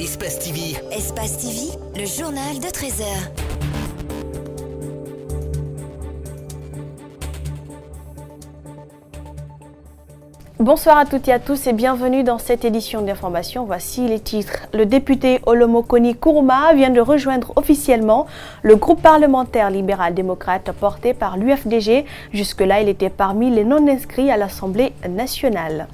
Espace TV. Espace TV, le journal de 13h. Bonsoir à toutes et à tous et bienvenue dans cette édition d'information. Voici les titres. Le député Olomo Koni Kourouma vient de rejoindre officiellement le groupe parlementaire libéral-démocrate porté par l'UFDG. Jusque-là, il était parmi les non-inscrits à l'Assemblée nationale.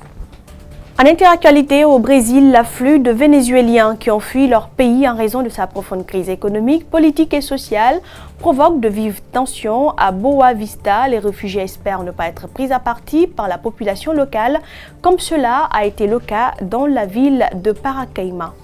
En interactualité, au Brésil, l'afflux de Vénézuéliens qui ont fui leur pays en raison de sa profonde crise économique, politique et sociale provoque de vives tensions à Boa Vista. Les réfugiés espèrent ne pas être pris à partie par la population locale, comme cela a été le cas dans la ville de Paracaima.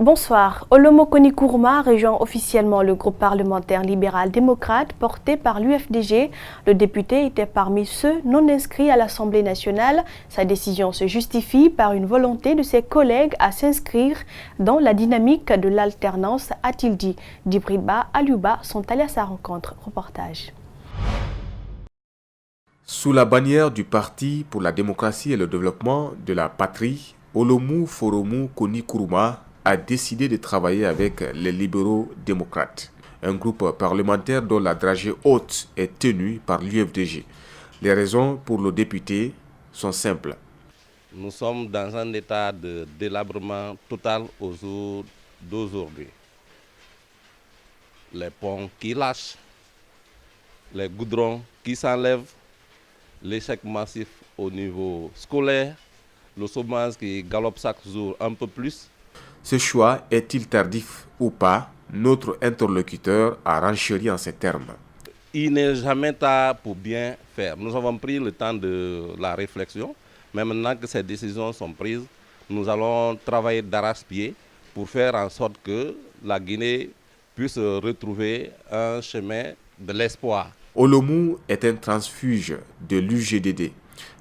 Bonsoir. Olomo Koni Kourouma rejoint officiellement le groupe parlementaire libéral-démocrate porté par l'UFDG. Le député était parmi ceux non inscrits à l'Assemblée nationale. Sa décision se justifie par une volonté de ses collègues à s'inscrire dans la dynamique de l'alternance, a-t-il dit. Djibriba, Aluba sont allés à sa rencontre. Reportage. Sous la bannière du Parti pour la démocratie et le développement de la patrie, Olomo Koni Kourouma a décidé de travailler avec les libéraux démocrates, un groupe parlementaire dont la dragée haute est tenue par l'UFDG. Les raisons pour le député sont simples. Nous sommes dans un état de délabrement total au jour d'aujourd'hui. Les ponts qui lâchent, les goudrons qui s'enlèvent, l'échec massif au niveau scolaire, le chômage qui galope chaque jour un peu plus. Ce choix est-il tardif ou pas? Notre interlocuteur a renchéri en ces termes. Il n'est jamais tard pour bien faire. Nous avons pris le temps de la réflexion, mais maintenant que ces décisions sont prises, nous allons travailler d'arrache-pied pour faire en sorte que la Guinée puisse retrouver un chemin de l'espoir. Olomo est un transfuge de l'UGDD.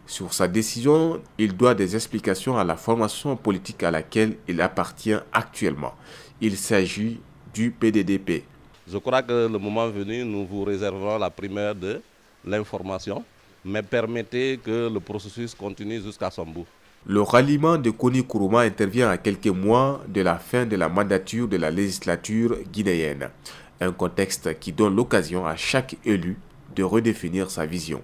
Sur sa décision, il doit des explications à la formation politique à laquelle il appartient actuellement. Il s'agit du PDDP. Je crois que le moment venu, nous vous réserverons la primeur de l'information, mais permettez que le processus continue jusqu'à son bout. Le ralliement de Koni Kourouma intervient à quelques mois de la fin de la mandature de la législature guinéenne. Un contexte qui donne l'occasion à chaque élu de redéfinir sa vision.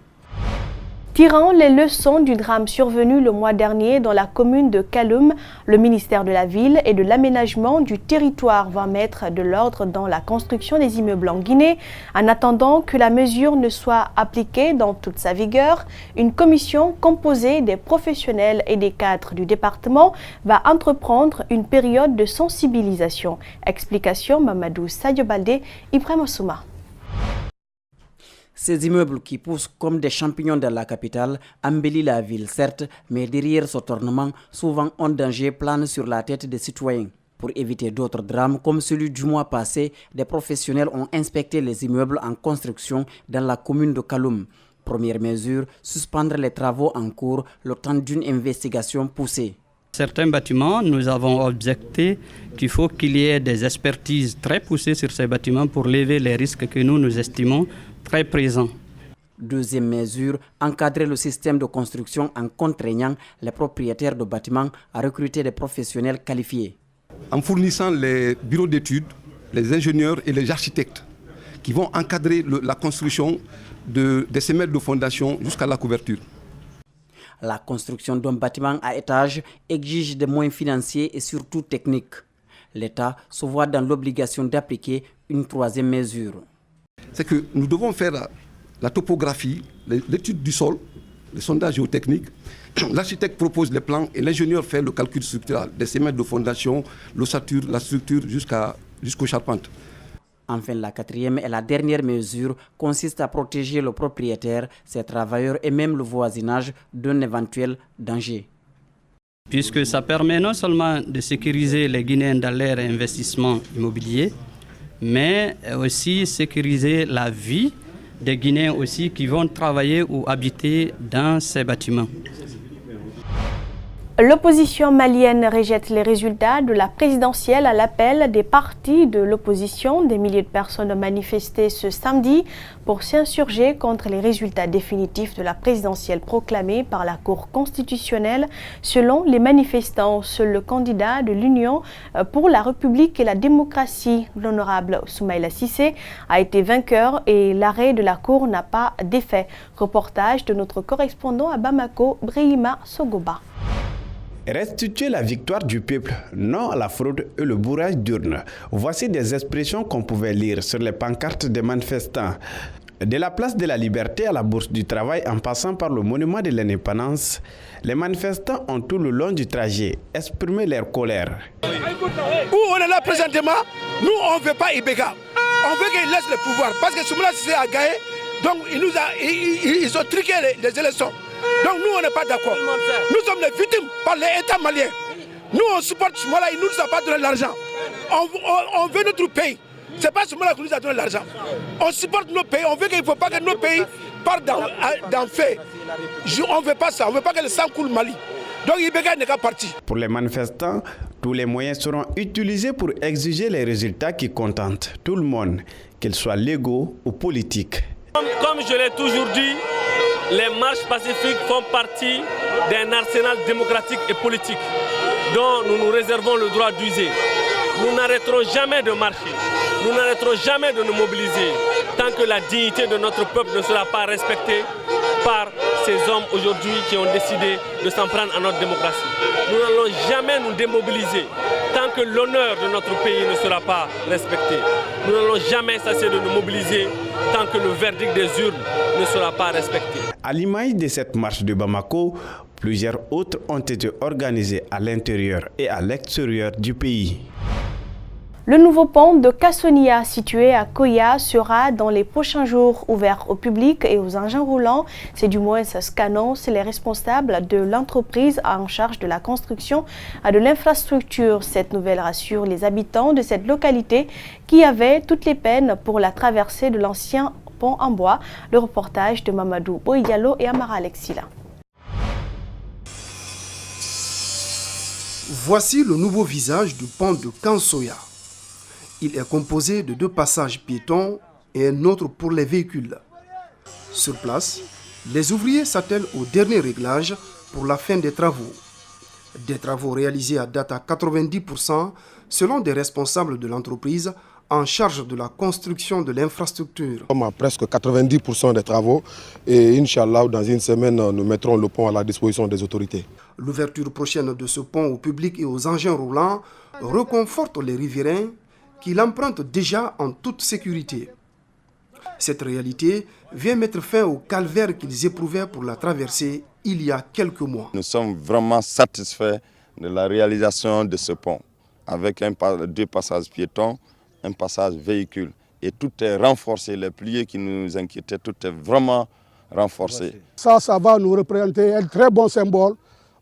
Tirant les leçons du drame survenu le mois dernier dans la commune de Kaloum, le ministère de la Ville et de l'Aménagement du Territoire va mettre de l'ordre dans la construction des immeubles en Guinée. En attendant que la mesure ne soit appliquée dans toute sa vigueur, une commission composée des professionnels et des cadres du département va entreprendre une période de sensibilisation. Explication Mamadou Sadio Baldé, Ibrahim Ossouma. Ces immeubles qui poussent comme des champignons dans la capitale embellissent la ville, certes, mais derrière ce ornement, souvent un danger plane sur la tête des citoyens. Pour éviter d'autres drames comme celui du mois passé, des professionnels ont inspecté les immeubles en construction dans la commune de Kaloum. Première mesure, suspendre les travaux en cours le temps d'une investigation poussée. Certains bâtiments, nous avons objecté qu'il faut qu'il y ait des expertises très poussées sur ces bâtiments pour lever les risques que nous estimons très présents. Deuxième mesure, encadrer le système de construction en contraignant les propriétaires de bâtiments à recruter des professionnels qualifiés. En fournissant les bureaux d'études, les ingénieurs et les architectes qui vont encadrer la construction des semelles de fondation jusqu'à la couverture. La construction d'un bâtiment à étage exige des moyens financiers et surtout techniques. L'État se voit dans l'obligation d'appliquer une troisième mesure. C'est que nous devons faire la topographie, l'étude du sol, le sondage géotechnique. L'architecte propose les plans et l'ingénieur fait le calcul structural des semelles de fondation, l'ossature, la structure jusqu'aux charpentes. Enfin, la quatrième et la dernière mesure consiste à protéger le propriétaire, ses travailleurs et même le voisinage d'un éventuel danger. Puisque ça permet non seulement de sécuriser les Guinéens dans leur investissement immobilier, mais aussi sécuriser la vie des Guinéens aussi qui vont travailler ou habiter dans ces bâtiments. L'opposition malienne rejette les résultats de la présidentielle à l'appel des partis de l'opposition. Des milliers de personnes ont manifesté ce samedi pour s'insurger contre les résultats définitifs de la présidentielle proclamée par la Cour constitutionnelle. Selon les manifestants, seul le candidat de l'Union pour la République et la démocratie, l'honorable Soumaïla Cissé, a été vainqueur et l'arrêt de la Cour n'a pas d'effet. Reportage de notre correspondant à Bamako, Brahima Sogoba. Restituer la victoire du peuple, non à la fraude et le bourrage d'urnes. Voici des expressions qu'on pouvait lire sur les pancartes des manifestants. De la place de la Liberté à la Bourse du Travail en passant par le monument de l'Indépendance, les manifestants ont tout le long du trajet exprimé leur colère. Où on est là présentement, nous on ne veut pas Ibeka. On veut qu'il laisse le pouvoir parce que Soumaïla Cissé a gagné, donc ils ont truqué les élections. Donc nous on n'est pas d'accord. Nous sommes les victimes par l'État malien. Nous on supporte Soumaïla, il ne nous a pas donné l'argent. On veut notre pays. Ce n'est pas Soumaïla qui nous a donné l'argent. On supporte nos pays, on veut qu'il ne faut pas que nos pays partent dans fait. On ne veut pas ça, on ne veut pas que le sang coule Mali. Donc Ibeka n'est qu'à partir. Pour les manifestants, tous les moyens seront utilisés pour exiger les résultats qui contentent tout le monde, qu'ils soient légaux ou politiques. Comme je l'ai toujours dit, les marches pacifiques font partie d'un arsenal démocratique et politique dont nous nous réservons le droit d'user. Nous n'arrêterons jamais de marcher, nous n'arrêterons jamais de nous mobiliser tant que la dignité de notre peuple ne sera pas respectée par ces hommes aujourd'hui qui ont décidé de s'en prendre à notre démocratie. Nous n'allons jamais nous démobiliser tant que l'honneur de notre pays ne sera pas respecté. Nous n'allons jamais cesser de nous mobiliser tant que le verdict des urnes ne sera pas respecté. À l'image de cette marche de Bamako, plusieurs autres ont été organisées à l'intérieur et à l'extérieur du pays. Le nouveau pont de Kassonia, situé à Koya, sera dans les prochains jours ouvert au public et aux engins roulants. C'est du moins ce qu'annoncent les responsables de l'entreprise en charge de la construction de l'infrastructure. Cette nouvelle rassure les habitants de cette localité qui avaient toutes les peines pour la traversée de l'ancien pont en bois. Le reportage de Mamadou Boydialo et Amara Alexila. Voici le nouveau visage du pont de Kansoya. Il est composé de 2 passages piétons et un autre pour les véhicules. Sur place, les ouvriers s'attellent au dernier réglage pour la fin des travaux. Des travaux réalisés à date à 90% selon des responsables de l'entreprise en charge de la construction de l'infrastructure. On a presque 90% des travaux et Inch'Allah, dans une semaine, nous mettrons le pont à la disposition des autorités. L'ouverture prochaine de ce pont au public et aux engins roulants reconforte les riverains qui l'empruntent déjà en toute sécurité. Cette réalité vient mettre fin au calvaire qu'ils éprouvaient pour la traversée il y a quelques mois. Nous sommes vraiment satisfaits de la réalisation de ce pont, avec 2 passages piétons, un passage véhicule. Et tout est renforcé, les pliés qui nous inquiétaient, tout est vraiment renforcé. Ça va nous représenter un très bon symbole.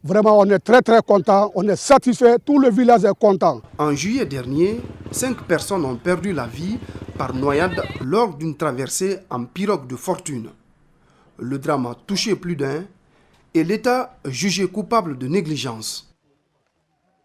Vraiment, on est très content, on est satisfait, tout le village est content. En juillet dernier, 5 personnes ont perdu la vie par noyade lors d'une traversée en pirogue de fortune. Le drame a touché plus d'un et l'État jugé coupable de négligence.